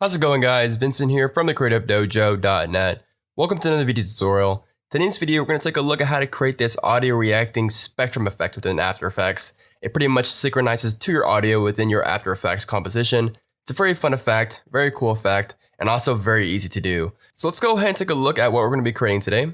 How's it going, guys? Vincent here from the creativedojo.net. Welcome to another video tutorial. Today's video, we're going to take a look at how to create this audio reacting spectrum effect within After Effects. It pretty much synchronizes to your audio within your After Effects composition. It's a very fun effect, very cool effect, and also very easy to do. So let's go ahead and take a look at what we're going to be creating today.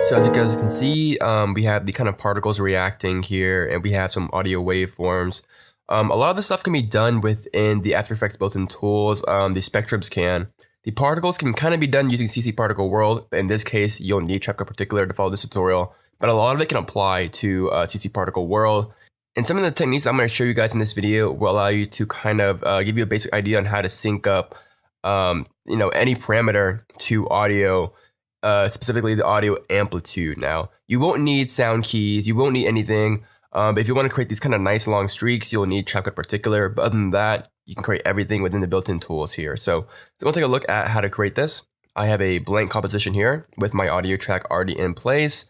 So as you guys can see, we have the kind of particles reacting here, and we have some audio waveforms. A lot of the stuff can be done within the After Effects built-in tools. The spectrums can. The particles can kind of be done using CC Particle World, but in this case, you'll need Trapcode Particular to follow this tutorial. But a lot of it can apply to CC Particle World. And some of the techniques I'm going to show you guys in this video will allow you to kind of give you a basic idea on how to sync up, any parameter to audio. Specifically the audio amplitude. Now, you won't need sound keys, you won't need anything, but if you want to create these kind of nice long streaks, you'll need Trapcode Particular, but other than that, you can create everything within the built-in tools here. So we'll take a look at how to create this. I have a blank composition here with my audio track already in place,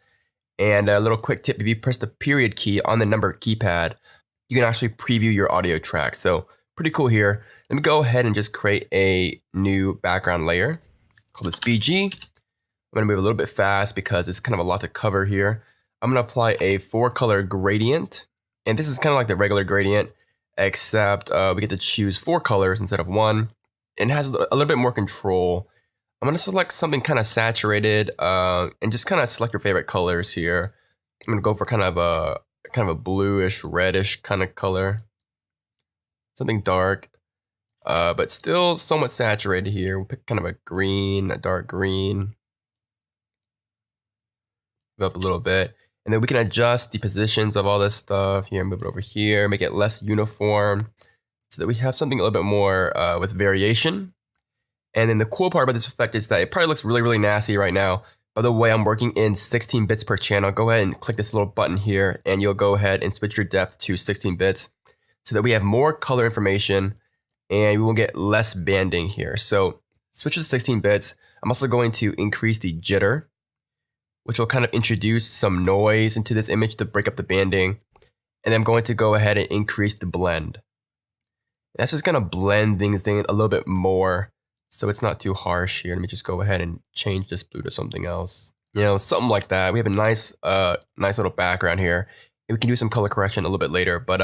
and a little quick tip, if you press the period key on the number keypad, you can actually preview your audio track. So pretty cool here. Let me go ahead and just create a new background layer, call this BG. I'm going to move a little bit fast because it's kind of a lot to cover here. I'm going to apply a 4-color gradient. And this is kind of like the regular gradient, except we get to choose 4 colors instead of 1. And it has a little bit more control. I'm going to select something kind of saturated and just kind of select your favorite colors here. I'm going to go for kind of a bluish, reddish kind of color. Something dark, but still somewhat saturated here. We'll pick kind of a green, a dark green. Up a little bit, and then we can adjust the positions of all this stuff here, move it over here, make it less uniform so that we have something a little bit more with variation. And then the cool part about this effect is that it probably looks really, really nasty right now. By the way, I'm working in 16 bits per channel. Go ahead and click this little button here, and you'll go ahead and switch your depth to 16 bits so that we have more color information and we will get less banding here. So switch to 16 bits. I'm also going to increase the jitter, which will kind of introduce some noise into this image to break up the banding. And I'm going to go ahead and increase the blend. And that's just going to blend things in a little bit more so it's not too harsh here. Let me just go ahead and change this blue to something else. Something like that. We have a nice little background here. And we can do some color correction a little bit later, but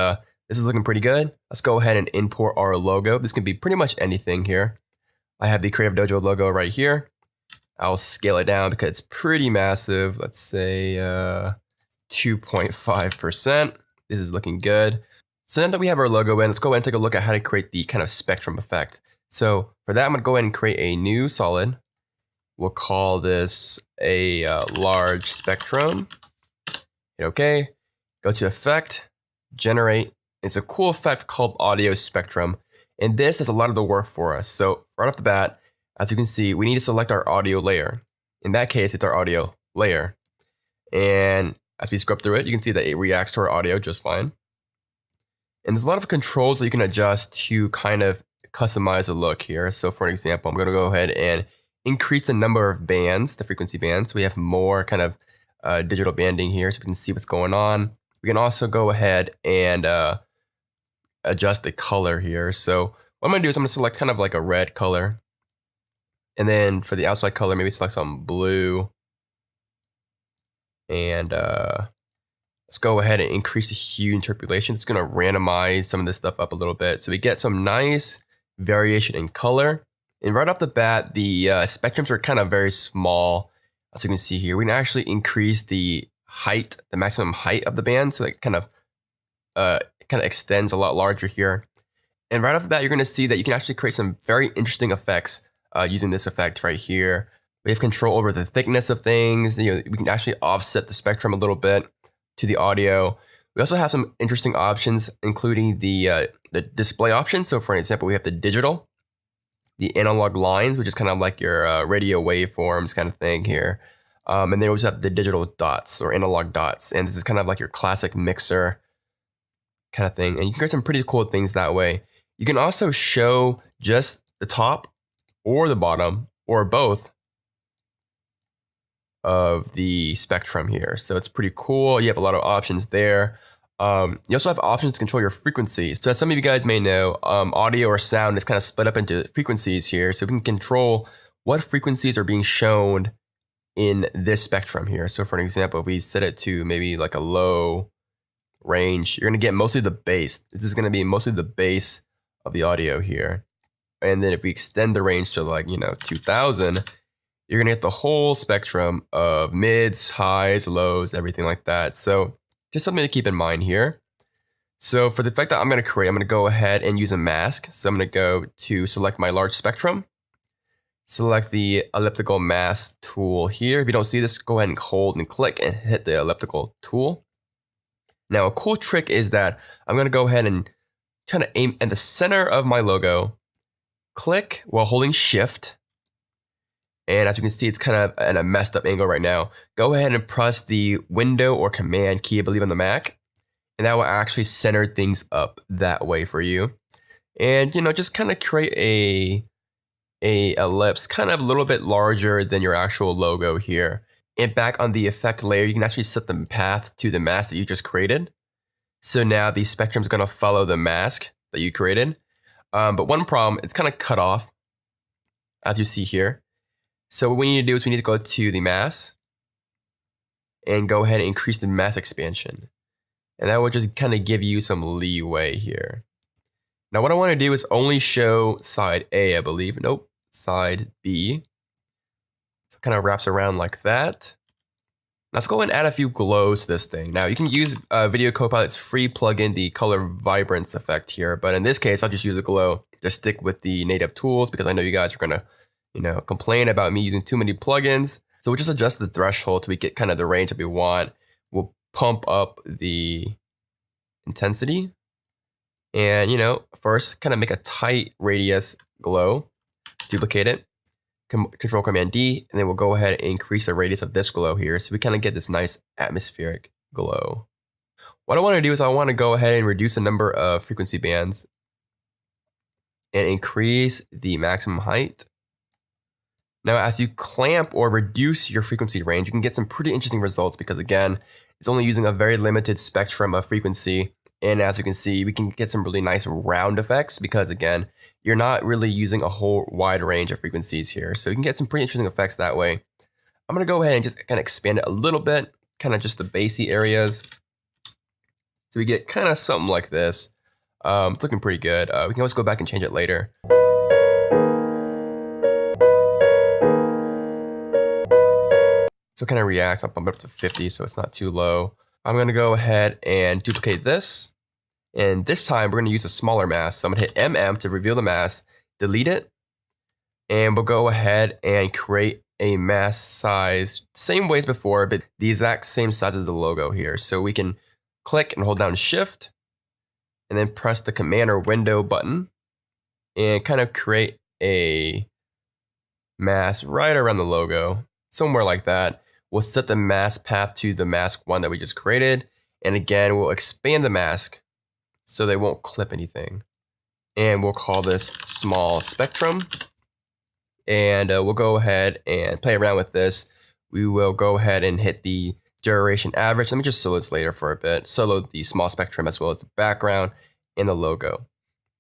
this is looking pretty good. Let's go ahead and import our logo. This can be pretty much anything here. I have the Creative Dojo logo right here. I'll scale it down because it's pretty massive. Let's say 2.5%. This is looking good. So now that we have our logo in, let's go ahead and take a look at how to create the kind of spectrum effect. So for that, I'm going to go ahead and create a new solid. We'll call this a large spectrum. Hit OK. Go to Effect, Generate. It's a cool effect called Audio Spectrum. And this does a lot of the work for us. So right off the bat, as you can see, we need to select our audio layer. In that case, it's our audio layer. And as we scrub through it, you can see that it reacts to our audio just fine. And there's a lot of controls that you can adjust to kind of customize the look here. So for an example, I'm going to go ahead and increase the number of bands, the frequency bands. So we have more kind of digital banding here so we can see what's going on. We can also go ahead and adjust the color here. So what I'm going to do is I'm going to select kind of like a red color. And then for the outside color, maybe select some blue. And let's go ahead and increase the hue interpolation. It's going to randomize some of this stuff up a little bit. So we get some nice variation in color. And right off the bat, the spectrums are kind of very small. As you can see here, we can actually increase the height, the maximum height of the band. So it kind of extends a lot larger here. And right off the bat, you're going to see that you can actually create some very interesting effects using this effect right here. We have control over the thickness of things. We can actually offset the spectrum a little bit to the audio. We also have some interesting options, including the display options. So for example, we have the digital, the analog lines, which is kind of like your radio waveforms kind of thing here. And then we also have the digital dots or analog dots. And this is kind of like your classic mixer kind of thing. And you can create some pretty cool things that way. You can also show just the top or the bottom or both of the spectrum here. So it's pretty cool. You have a lot of options there. You also have options to control your frequencies. So as some of you guys may know, audio or sound is kind of split up into frequencies here. So we can control what frequencies are being shown in this spectrum here. So for an example, if we set it to maybe like a low range, you're going to get mostly the bass. This is going to be mostly the bass of the audio here. And then if we extend the range to like, 2000, you're going to get the whole spectrum of mids, highs, lows, everything like that. So just something to keep in mind here. So for the effect that I'm going to create, I'm going to go ahead and use a mask. So I'm going to go to select my large spectrum. Select the elliptical mask tool here. If you don't see this, go ahead and hold and click and hit the elliptical tool. Now a cool trick is that I'm going to go ahead and try to aim at the center of my logo. Click while holding shift. And as you can see, it's kind of at a messed up angle right now. Go ahead and press the window or command key, I believe, on the Mac. And that will actually center things up that way for you. And, just kind of create a ellipse kind of a little bit larger than your actual logo here. And back on the effect layer, you can actually set the path to the mask that you just created. So now the spectrum is going to follow the mask that you created. But one problem, it's kind of cut off, as you see here. So what we need to do is we need to go to the mask and go ahead and increase the mask expansion. And that will just kind of give you some leeway here. Now what I want to do is only show side A, I believe. Nope, side B. So it kind of wraps around like that. Let's go ahead and add a few glows to this thing. Now you can use Video Copilot's free plugin, the color vibrance effect here. But in this case, I'll just use a glow to stick with the native tools because I know you guys are going to complain about me using too many plugins. So we'll just adjust the threshold till we get kind of the range that we want. We'll pump up the intensity. And, first kind of make a tight radius glow. Duplicate it. Control Command D. And then we'll go ahead and increase the radius of this glow here. So we kind of get this nice atmospheric glow. What I want to do is I want to go ahead and reduce the number of frequency bands. And increase the maximum height. Now, as you clamp or reduce your frequency range, you can get some pretty interesting results because, again, it's only using a very limited spectrum of frequency. And as you can see, we can get some really nice round effects because, again, you're not really using a whole wide range of frequencies here. So you can get some pretty interesting effects that way. I'm going to go ahead and just kind of expand it a little bit, kind of just the bassy areas. So we get kind of something like this. It's looking pretty good. We can always go back and change it later. So it kind of reacts. I'll bump it up to 50 so it's not too low. I'm going to go ahead and duplicate this. And this time we're going to use a smaller mask. So I'm going to hit MM to reveal the mask, delete it. And we'll go ahead and create a mask size, same way as before, but the exact same size as the logo here. So we can click and hold down Shift and then press the Command or Window button and kind of create a mask right around the logo, somewhere like that. We'll set the mask path to the mask one that we just created. And again, we'll expand the mask so they won't clip anything. And we'll call this small spectrum. And we'll go ahead and play around with this. We will go ahead and hit the duration average. Let me just solo this later for a bit. Solo the small spectrum as well as the background and the logo.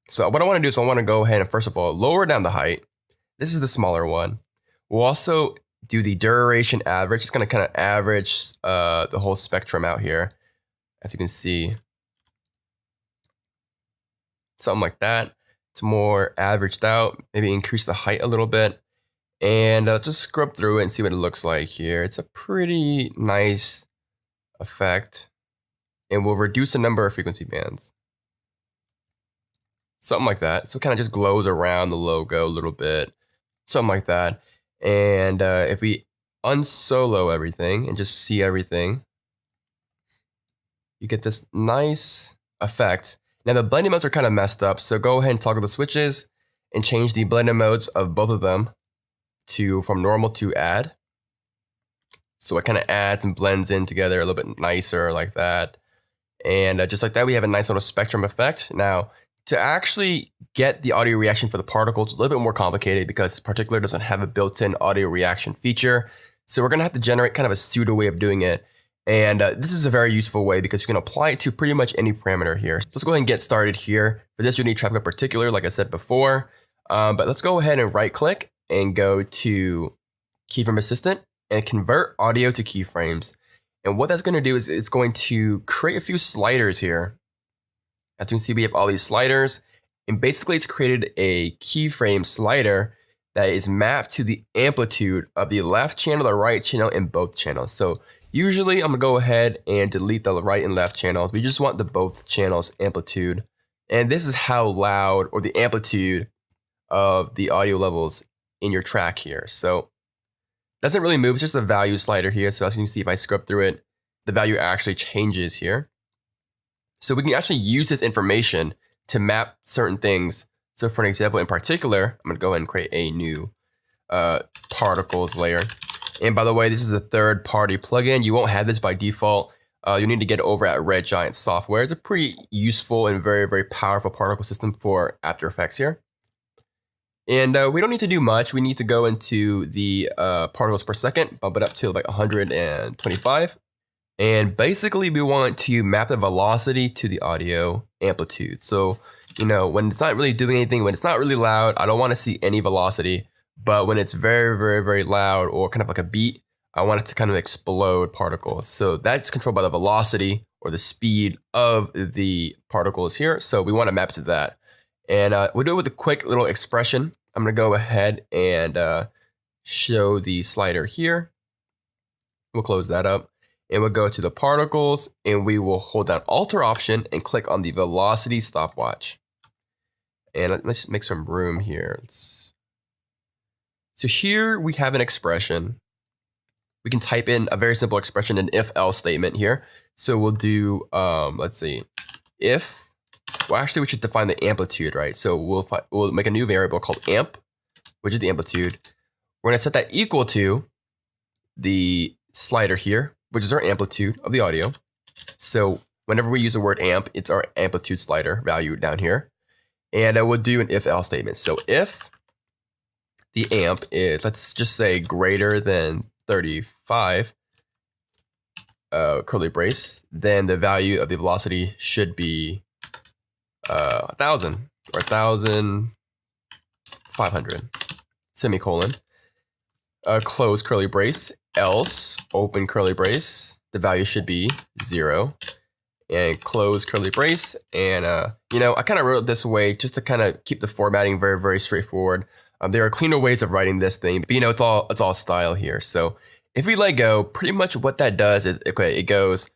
So what I want to do is I want to go ahead and first of all, lower down the height. This is the smaller one. We'll also do the duration average. It's going to kind of average the whole spectrum out here. As you can see. Something like that. It's more averaged out. Maybe increase the height a little bit. And just scrub through it and see what it looks like here. It's a pretty nice effect. And we'll reduce the number of frequency bands. Something like that. So it kind of just glows around the logo a little bit. Something like that. And if we unsolo everything and just see everything, you get this nice effect. Now the blending modes are kind of messed up, so go ahead and toggle the switches and change the blending modes of both of them from normal to add. So it kind of adds and blends in together a little bit nicer like that. And just like that, we have a nice little spectrum effect. Now, to actually get the audio reaction for the particle, it's a little bit more complicated because Particular doesn't have a built-in audio reaction feature. So we're going to have to generate kind of a pseudo way of doing it. And this is a very useful way because you can apply it to pretty much any parameter here. So let's go ahead and get started here. For this, you need Trapcode Particular, like I said before. But let's go ahead and right click and go to Keyframe Assistant and convert audio to keyframes. And what that's going to do is it's going to create a few sliders here. As you can see, we have all these sliders. And basically, it's created a keyframe slider that is mapped to the amplitude of the left channel, the right channel, and both channels. So usually, I'm going to go ahead and delete the right and left channels. We just want the both channels amplitude. And this is how loud, or the amplitude of the audio levels in your track here. So it doesn't really move. It's just a value slider here. So as you can see, if I scrub through it, the value actually changes here. So we can actually use this information to map certain things. So for an example, in particular, I'm going to go ahead and create a new particles layer. And by the way, this is a third-party plugin. You won't have this by default. You need to get it over at Red Giant Software. It's a pretty useful and very, very powerful particle system for After Effects here. And we don't need to do much. We need to go into the particles per second, bump it up to like 125. And basically, we want to map the velocity to the audio amplitude. So, you know, when it's not really doing anything, when it's not really loud, I don't want to see any velocity. But when it's very, very, very loud or kind of like a beat, I want it to kind of explode particles. So that's controlled by the velocity or the speed of the particles here. So we want to map to that. And we'll do it with a quick little expression. I'm going to go ahead and show the slider here. We'll close that up. And we'll go to the particles, and we will hold down Alt Option and click on the velocity stopwatch. And let's just make some room here. So here we have an expression. We can type in a very simple expression, an if-else statement here. So we'll do, let's see, if, well, actually we should define the amplitude, right? So we'll make a new variable called amp, which is the amplitude. We're going to set that equal to the slider here, which is our amplitude of the audio. So whenever we use the word amp, it's our amplitude slider value down here. And we'll do an if-else statement. So if the amp is, let's just say, greater than 35, curly brace, then the value of the velocity should be 1,000 or 1,500, semicolon, close curly brace. Else, open curly brace, the value should be 0, and close curly brace. And, you know, I kind of wrote it this way just to kind of keep the formatting very, very straightforward. There are cleaner ways of writing this thing, but, you know, it's all style here. So if we let go, pretty much what that does is, okay, it goes,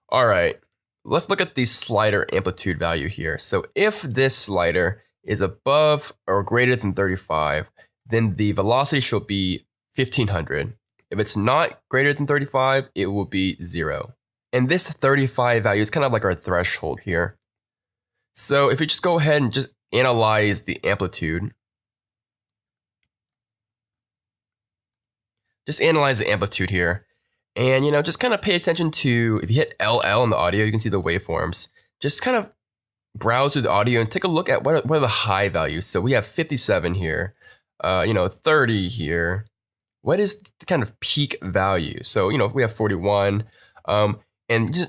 all right, let's look at the slider amplitude value here. So if this slider is above or greater than 35, then the velocity should be 1,500. If it's not greater than 35, it will be 0. And this 35 value is kind of like our threshold here. So if we just go ahead and just analyze the amplitude, just analyze the amplitude here. And, you know, just kind of pay attention to, if you hit LL in the audio, you can see the waveforms. Just kind of browse through the audio and take a look at what are the high values. So we have 57 here, you know, 30 here. What is the kind of peak value? So, you know, we have 41, and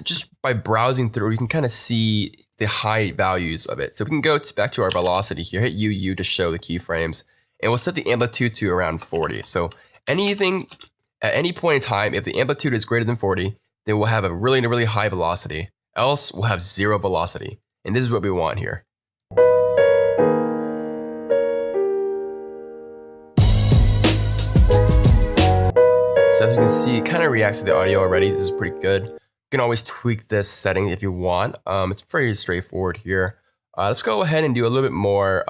just by browsing through, you can kind of see the high values of it. So we can go back to our velocity here, hit UU to show the keyframes, and we'll set the amplitude to around 40. So anything at any point in time, if the amplitude is greater than 40, then we'll have a really, really high velocity. Else we'll have 0 velocity. And this is what we want here. So as you can see, it kind of reacts to the audio already. This is pretty good. You can always tweak this setting if you want. It's very straightforward here. Let's go ahead and do a little bit more.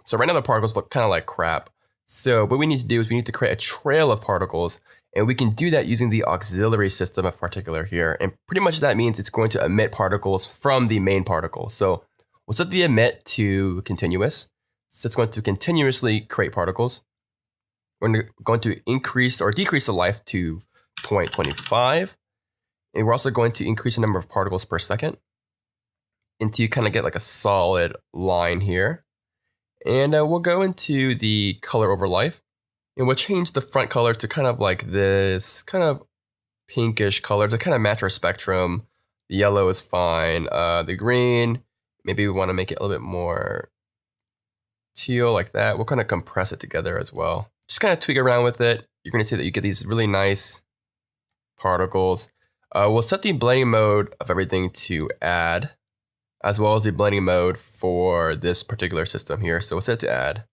So right now the particles look kind of like crap. So what we need to do is we need to create a trail of particles, and we can do that using the auxiliary system of Particular here. And pretty much that means it's going to emit particles from the main particle. So we'll set the emit to continuous. So it's going to continuously create particles. We're going to increase or decrease the life to 0.25. And we're also going to increase the number of particles per second until you kind of get like a solid line here. And we'll go into the color over life. And we'll change the front color to kind of like this kind of pinkish color to kind of match our spectrum. The yellow is fine. The green, maybe we want to make it a little bit more teal like that. We'll kind of compress it together as well. Just kind of tweak around with it. You're going to see that you get these really nice particles. We'll set the blending mode of everything to add, as well as the blending mode for this particular system here. So we'll set it to add.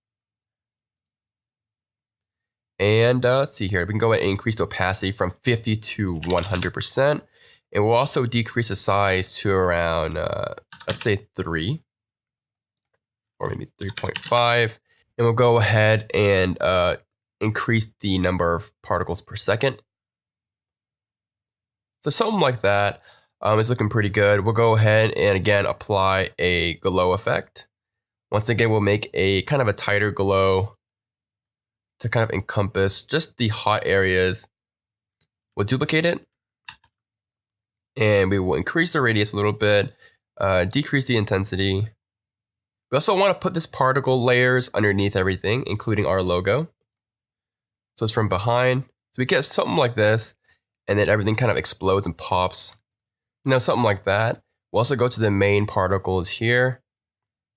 And let's see here. We can go ahead and increase the opacity from 50 to 100%. And we'll also decrease the size to around, let's say 3. Or maybe 3.5. And we'll go ahead and increase the number of particles per second. So something like that is looking pretty good. We'll go ahead and again apply a glow effect. Once again, we'll make a kind of a tighter glow to kind of encompass just the hot areas. We'll duplicate it. And we will increase the radius a little bit, decrease the intensity. We also want to put this particle layers underneath everything, including our logo. So it's from behind. So we get something like this, and then everything kind of explodes and pops. You know, something like that. We'll also go to the main particles here,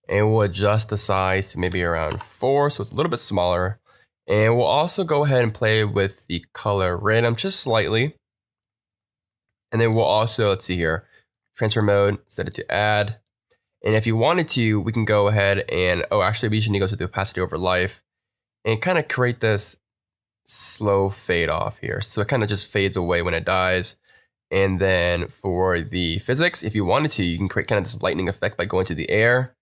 and we'll adjust the size to maybe around 4, so it's a little bit smaller. And we'll also go ahead and play with the color random just slightly. And then we'll also, let's see here, transfer mode, set it to add. And if you wanted to, we can go ahead and, actually we should need to go to the opacity over life and kind of create this slow fade off here. So it kind of just fades away when it dies. And then for the physics, if you wanted to, you can create kind of this lightning effect by going to the air,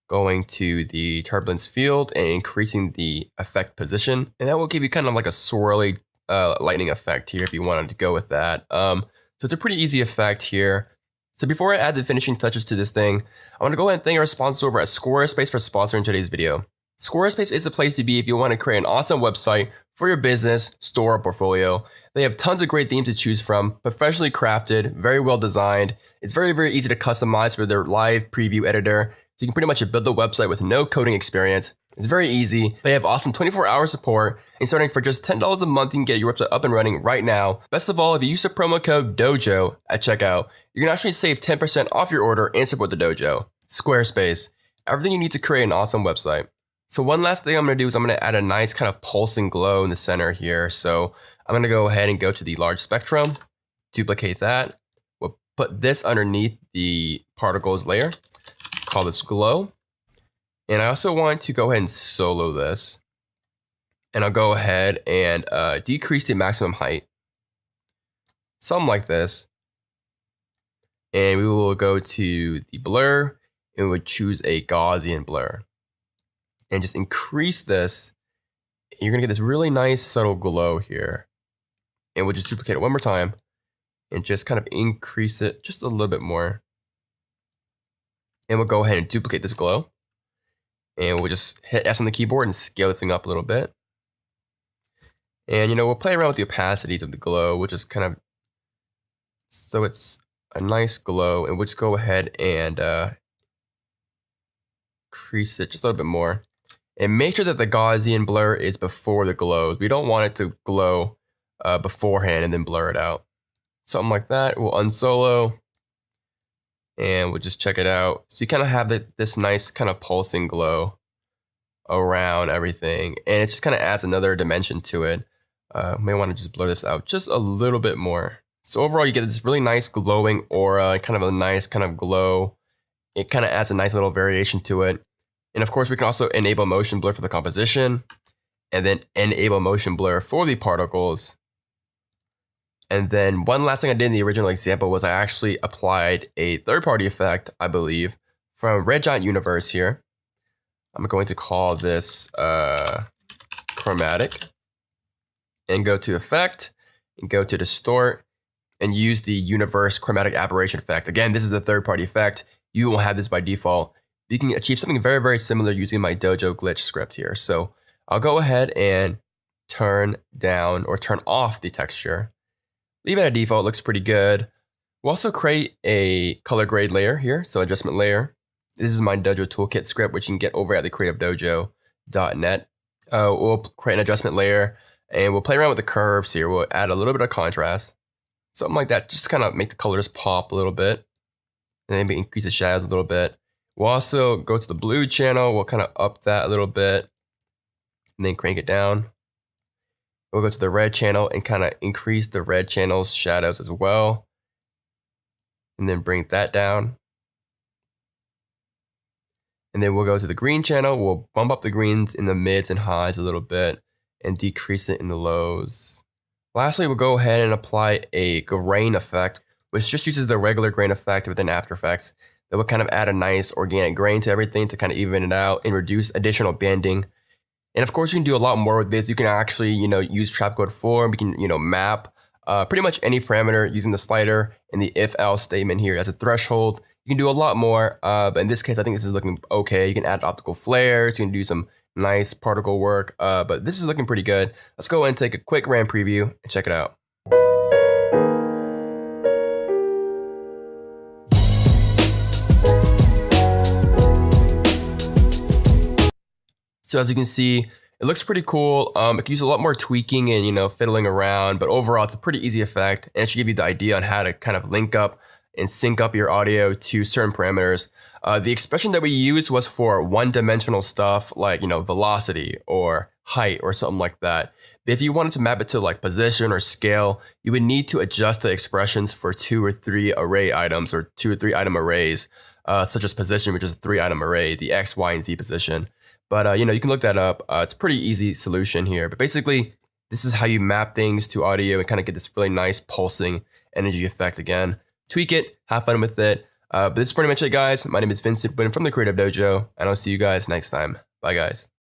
going to the turbulence field and increasing the effect position. And that will give you kind of like a swirly lightning effect here if you wanted to go with that. So it's a pretty easy effect here. So before I add the finishing touches to this thing, I want to go ahead and thank our sponsors over at Squarespace for sponsoring today's video. Squarespace is the place to be if you want to create an awesome website for your business, store, or portfolio. They have tons of great themes to choose from, professionally crafted, very well designed. It's very, very easy to customize for their live preview editor. So you can pretty much build the website with no coding experience. It's very easy. They have awesome 24-hour support, and starting for just $10 a month, you can get your website up and running right now. Best of all, if you use the promo code DOJO at checkout, you can actually save 10% off your order and support the dojo. Squarespace, everything you need to create an awesome website. So one last thing I'm going to do is I'm going to add a nice kind of pulsing glow in the center here. So I'm going to go ahead and go to the large spectrum, duplicate that. We'll put this underneath the particles layer, call this glow. And I also want to go ahead and solo this. And I'll go ahead and decrease the maximum height. Something like this. And we will go to the blur and we'll choose a Gaussian blur. And just increase this. You're going to get this really nice subtle glow here. And we'll just duplicate it one more time. And just kind of increase it just a little bit more. And we'll go ahead and duplicate this glow. And we'll just hit S on the keyboard and scale this thing up a little bit. And, we'll play around with the opacities of the glow. We'll just kind of, so it's a nice glow. And we'll just go ahead and increase it just a little bit more. And make sure that the Gaussian blur is before the glow. We don't want it to glow beforehand and then blur it out. Something like that. We'll unsolo. And we'll just check it out. So you kind of have this nice kind of pulsing glow around everything. And it just kind of adds another dimension to it. May want to just blur this out just a little bit more. So overall, you get this really nice glowing aura, kind of a nice kind of glow. It kind of adds a nice little variation to it. And of course, we can also enable motion blur for the composition. And then enable motion blur for the particles. And then one last thing I did in the original example was I actually applied a third-party effect, I believe, from Red Giant Universe here. I'm going to call this chromatic. And go to Effect, and go to Distort, and use the Universe Chromatic Aberration effect. Again, this is the third-party effect. You won't have this by default. You can achieve something very, very similar using my Dojo glitch script here. So I'll go ahead and turn down or turn off the texture. Leave it at default, looks pretty good. We'll also create a color grade layer here, so adjustment layer. This is my Dojo toolkit script, which you can get over at thecreativedojo.net. we'll create an adjustment layer and we'll play around with the curves here. We'll add a little bit of contrast, something like that, just to kind of make the colors pop a little bit. And then maybe increase the shadows a little bit. We'll also go to the blue channel. We'll kind of up that a little bit and then crank it down. We'll go to the red channel and kind of increase the red channel's shadows as well. And then bring that down. And then we'll go to the green channel. We'll bump up the greens in the mids and highs a little bit and decrease it in the lows. Lastly, we'll go ahead and apply a grain effect, which just uses the regular grain effect within After Effects. That will kind of add a nice organic grain to everything to kind of even it out and reduce additional banding. And of course, you can do a lot more with this. You can actually, use Trapcode 4. We can, map pretty much any parameter using the slider and the if-else statement here as a threshold. You can do a lot more, but in this case, I think this is looking okay. You can add optical flares. You can do some nice particle work, but this is looking pretty good. Let's go and take a quick RAM preview and check it out. So as you can see, it looks pretty cool. It can use a lot more tweaking and fiddling around, but overall it's a pretty easy effect, and it should give you the idea on how to kind of link up and sync up your audio to certain parameters. The expression that we used was for one-dimensional stuff like velocity or height or something like that. If you wanted to map it to like position or scale, you would need to adjust the expressions for 2 or 3 array items or 2 or 3 item arrays, such as position, which is a 3-item array, the X, Y, and Z position. But you can look that up. It's a pretty easy solution here. But basically, this is how you map things to audio and kind of get this really nice pulsing energy effect again. Tweak it, have fun with it. But this is pretty much it, guys. My name is Vincent, from the Creative Dojo, and I'll see you guys next time. Bye, guys.